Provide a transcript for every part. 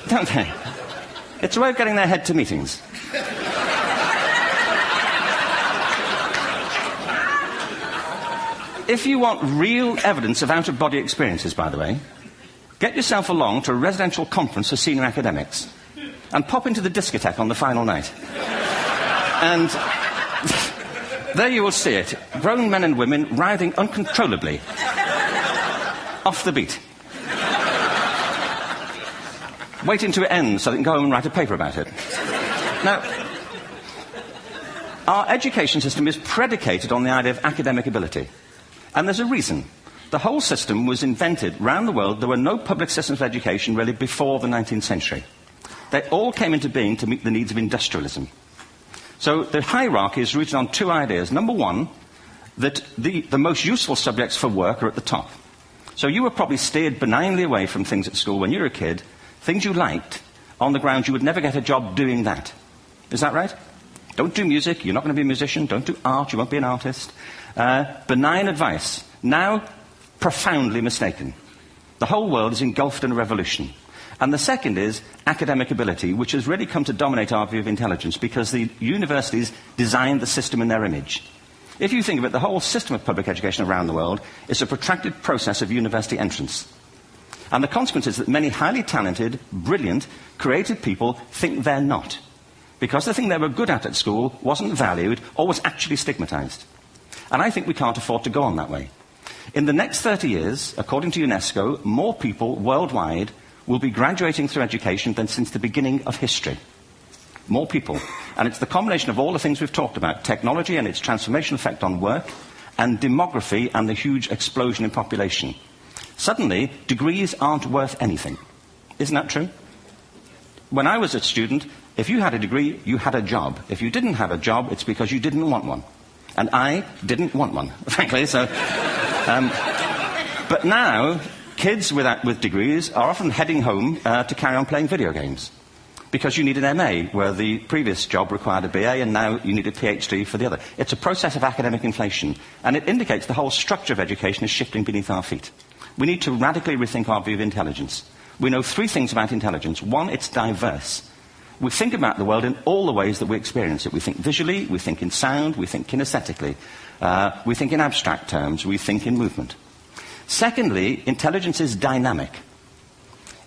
don't they? It's a way of getting their head to meetings. If you want real evidence of out-of-body experiences, by the way, get yourself along to a residential conference for senior academics and pop into the discotheque on the final night. And there you will see it. Grown men and women writhing uncontrollably off the beat. Waiting to it ends so they can go home and write a paper about it. Now, our education system is predicated on the idea of academic ability. And there's a reason. The whole system was invented around the world. There were no public systems of education really before the 19th century. They all came into being to meet the needs of industrialism. So the hierarchy is rooted on two ideas. Number one, that the most useful subjects for work are at the top. So you were probably steered benignly away from things at school when you were a kid, things you liked, on the grounds you would never get a job doing that. Is that right? Don't do music, you're not going to be a musician. Don't do art, you won't be an artist. Benign advice. Now, profoundly mistaken. The whole world is engulfed in a revolution. And the second is academic ability, which has really come to dominate our view of intelligence because the universities designed the system in their image. If you think of it, the whole system of public education around the world is a protracted process of university entrance. And the consequence is that many highly talented, brilliant, creative people think they're not. Because the thing they were good at school wasn't valued or was actually stigmatized. And I think we can't afford to go on that way. In the next 30 years, according to UNESCO, more people worldwide will be graduating through education than since the beginning of history. More people. And it's the combination of all the things we've talked about, technology and its transformational effect on work, and demography and the huge explosion in population. Suddenly, degrees aren't worth anything. Isn't that true? When I was a student, if you had a degree, you had a job. If you didn't have a job, it's because you didn't want one. And I didn't want one, frankly. So, but now, kids with degrees are often heading home to carry on playing video games. Because you need an MA, where the previous job required a BA, and now you need a PhD for the other. It's a process of academic inflation. And it indicates the whole structure of education is shifting beneath our feet. We need to radically rethink our view of intelligence. We know three things about intelligence. One, it's diverse. We think about the world in all the ways that we experience it. We think visually, we think in sound, we think kinesthetically, we think in abstract terms, we think in movement. Secondly, intelligence is dynamic.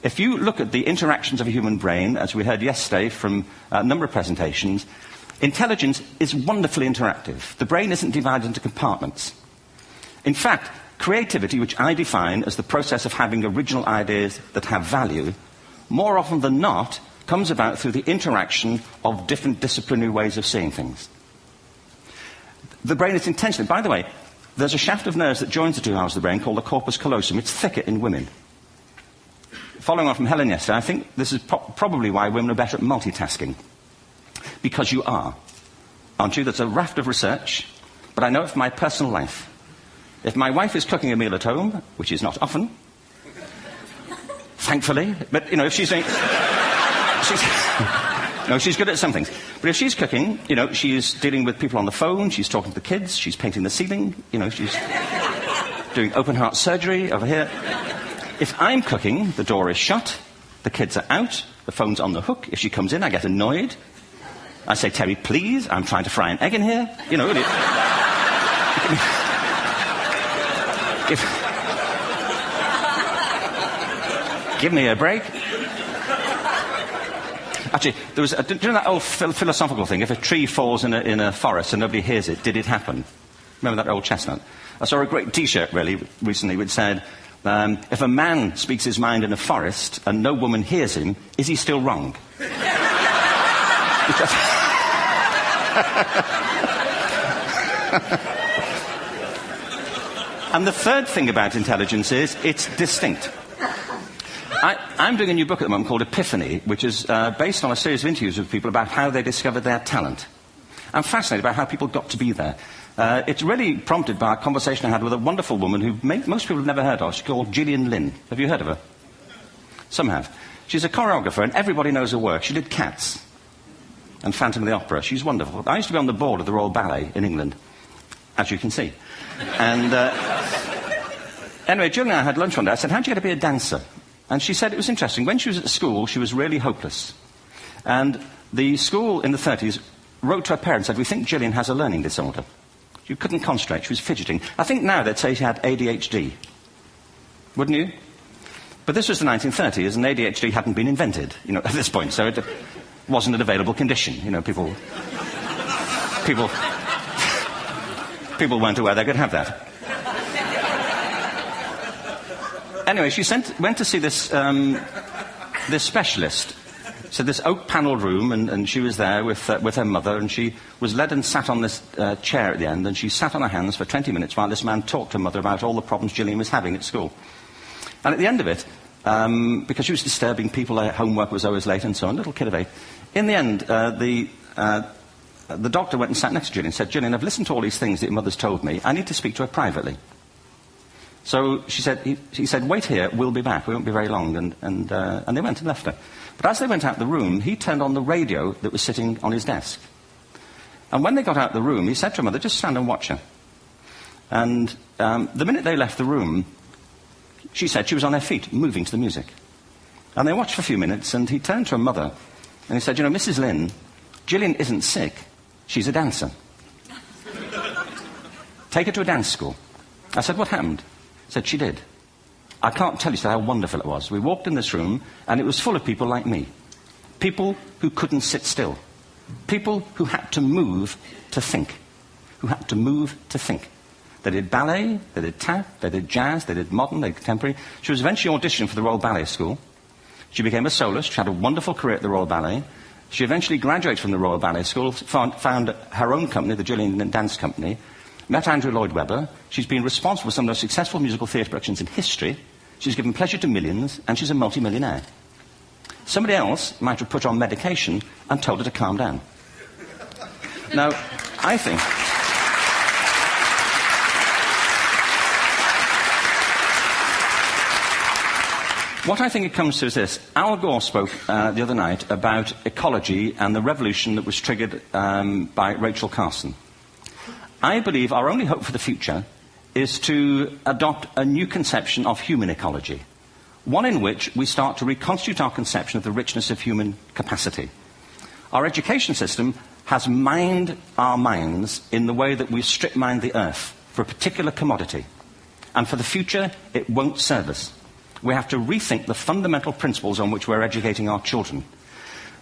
If you look at the interactions of a human brain, as we heard yesterday from a number of presentations, intelligence is wonderfully interactive. The brain isn't divided into compartments. In fact, creativity, which I define as the process of having original ideas that have value, more often than not, comes about through the interaction of different disciplinary ways of seeing things. The brain is intentionally... By the way, there's a shaft of nerves that joins the two halves of the brain called the corpus callosum. It's thicker in women. Following on from Helen yesterday, I think this is probably why women are better at multitasking. Because you are. Aren't you? There's a raft of research, but I know it from my personal life. If my wife is cooking a meal at home, which is not often, thankfully, but, if she's doing... No, she's good at some things. But if she's cooking, she's dealing with people on the phone, she's talking to the kids, she's painting the ceiling, she's doing open-heart surgery over here. If I'm cooking, the door is shut, the kids are out, the phone's on the hook. If she comes in, I get annoyed. I say, Terry, please, I'm trying to fry an egg in here. Give me a break. Actually, do you know that old philosophical thing? If a tree falls in a forest and nobody hears it, did it happen? Remember that old chestnut? I saw a great T-shirt, really, recently, which said, if a man speaks his mind in a forest and no woman hears him, is he still wrong? And the third thing about intelligence is it's distinct. I'm doing a new book at the moment called Epiphany, which is based on a series of interviews with people about how they discovered their talent. I'm fascinated by how people got to be there. It's really prompted by a conversation I had with a wonderful woman who most people have never heard of. She's called Gillian Lynn. Have you heard of her? Some have. She's a choreographer, and everybody knows her work. She did Cats and Phantom of the Opera. She's wonderful. I used to be on the board of the Royal Ballet in England, as you can see. And anyway, Julie and I had lunch one day. I said, how'd you get to be a dancer? And she said it was interesting. When she was at school, she was really hopeless. And the school in the 30s wrote to her parents and said, we think Gillian has a learning disorder. She couldn't concentrate, she was fidgeting. I think now they'd say she had ADHD. Wouldn't you? But this was the 1930s, and ADHD hadn't been invented, at this point, so it wasn't an available condition. People weren't aware they could have that. Anyway, she went to see this specialist. So this oak-panelled room, and she was there with her mother, and she was led and sat on this chair at the end, and she sat on her hands for 20 minutes while this man talked to her mother about all the problems Gillian was having at school. And at the end of it, because she was disturbing people, her homework was always late and so on, little kid of 8, in the end, the doctor went and sat next to Gillian and said, Gillian, I've listened to all these things that your mother's told me. I need to speak to her privately. So he said, wait here, we'll be back. We won't be very long. And they went and left her. But as they went out the room, he turned on the radio that was sitting on his desk. And when they got out the room, he said to her mother, just stand and watch her. And the minute they left the room, she said she was on her feet, moving to the music. And they watched for a few minutes, and he turned to her mother, and he said, Mrs. Lynn, Gillian isn't sick, she's a dancer. Take her to a dance school. I said, what happened? He said, she did. I can't tell you how wonderful it was. We walked in this room, and it was full of people like me. People who couldn't sit still. People who had to move to think. Who had to move to think. They did ballet, they did tap, they did jazz, they did modern, they did contemporary. She was eventually auditioned for the Royal Ballet School. She became a soloist. She had a wonderful career at the Royal Ballet. She eventually graduated from the Royal Ballet School, found her own company, the Gillian Dance Company, met Andrew Lloyd Webber. She's been responsible for some of the most successful musical theatre productions in history. She's given pleasure to millions, and she's a multi-millionaire. Somebody else might have put her on medication and told her to calm down. Now, I think... What I think it comes to is this. Al Gore spoke the other night about ecology and the revolution that was triggered by Rachel Carson. I believe our only hope for the future is to adopt a new conception of human ecology, one in which we start to reconstitute our conception of the richness of human capacity. Our education system has mined our minds in the way that we strip mine the earth for a particular commodity, and for the future it won't serve us. We have to rethink the fundamental principles on which we're educating our children.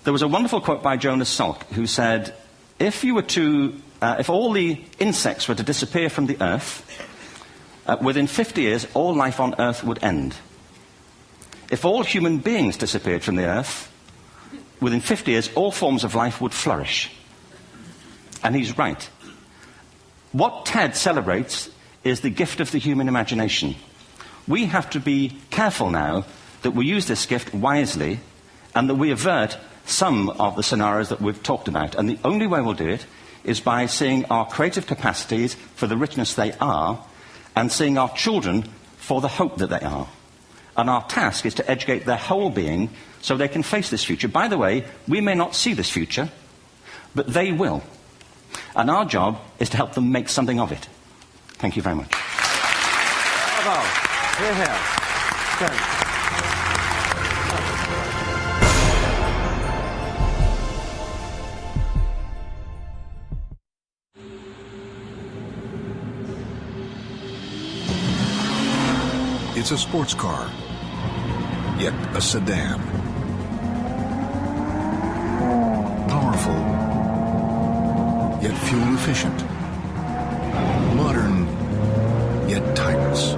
There was a wonderful quote by Jonas Salk, who said, if all the insects were to disappear from the earth, within 50 years, all life on earth would end. If all human beings disappeared from the earth, within 50 years, all forms of life would flourish. And he's right. What TED celebrates is the gift of the human imagination. We have to be careful now that we use this gift wisely and that we avert some of the scenarios that we've talked about. And the only way we'll do it is by seeing our creative capacities for the richness they are and seeing our children for the hope that they are. And our task is to educate their whole being so they can face this future. By the way, we may not see this future, but they will. And our job is to help them make something of it. Thank you very much. Bravo. Here, here. Good. It's a sports car, yet a sedan. Powerful, yet fuel efficient. Modern, yet timeless.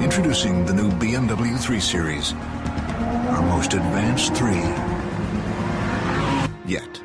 Introducing the new BMW 3 Series, our most advanced 3 yet.